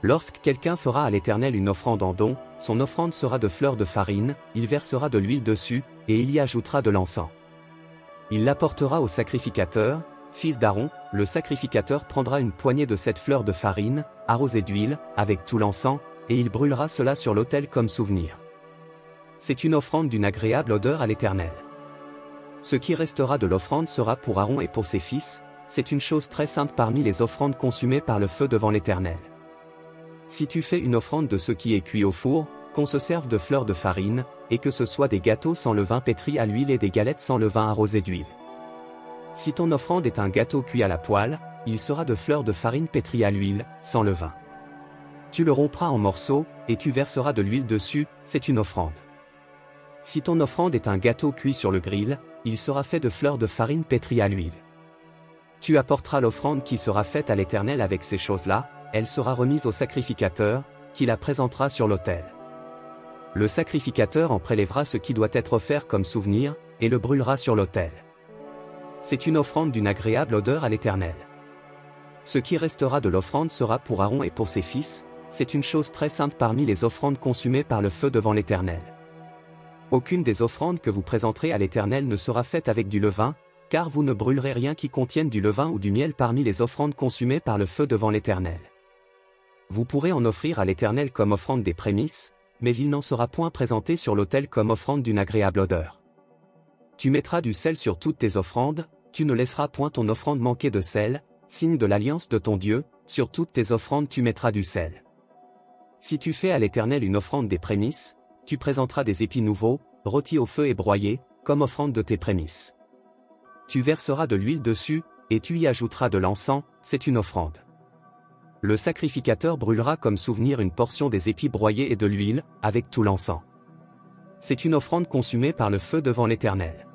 Lorsque quelqu'un fera à l'Éternel une offrande en don, son offrande sera de fleurs de farine, il versera de l'huile dessus, et il y ajoutera de l'encens. Il l'apportera au sacrificateur, fils d'Aaron, le sacrificateur prendra une poignée de cette fleur de farine, arrosée d'huile, avec tout l'encens, et il brûlera cela sur l'autel comme souvenir. C'est une offrande d'une agréable odeur à l'Éternel. Ce qui restera de l'offrande sera pour Aaron et pour ses fils, c'est une chose très sainte parmi les offrandes consumées par le feu devant l'Éternel. Si tu fais une offrande de ce qui est cuit au four, qu'on se serve de fleurs de farine, et que ce soit des gâteaux sans levain pétris à l'huile et des galettes sans levain arrosées d'huile. Si ton offrande est un gâteau cuit à la poêle, il sera de fleurs de farine pétries à l'huile, sans levain. Tu le rompras en morceaux, et tu verseras de l'huile dessus, c'est une offrande. Si ton offrande est un gâteau cuit sur le grill, il sera fait de fleurs de farine pétries à l'huile. Tu apporteras l'offrande qui sera faite à l'Éternel avec ces choses-là, elle sera remise au sacrificateur, qui la présentera sur l'autel. Le sacrificateur en prélèvera ce qui doit être offert comme souvenir, et le brûlera sur l'autel. C'est une offrande d'une agréable odeur à l'Éternel. Ce qui restera de l'offrande sera pour Aaron et pour ses fils, c'est une chose très sainte parmi les offrandes consumées par le feu devant l'Éternel. Aucune des offrandes que vous présenterez à l'Éternel ne sera faite avec du levain, car vous ne brûlerez rien qui contienne du levain ou du miel parmi les offrandes consumées par le feu devant l'Éternel. Vous pourrez en offrir à l'Éternel comme offrande des prémices, mais il n'en sera point présenté sur l'autel comme offrande d'une agréable odeur. Tu mettras du sel sur toutes tes offrandes, tu ne laisseras point ton offrande manquer de sel, signe de l'alliance de ton Dieu, sur toutes tes offrandes tu mettras du sel. Si tu fais à l'Éternel une offrande des prémices, tu présenteras des épis nouveaux, rôtis au feu et broyés, comme offrande de tes prémices. Tu verseras de l'huile dessus, et tu y ajouteras de l'encens, c'est une offrande. Le sacrificateur brûlera comme souvenir une portion des épis broyés et de l'huile, avec tout l'encens. C'est une offrande consumée par le feu devant l'Éternel.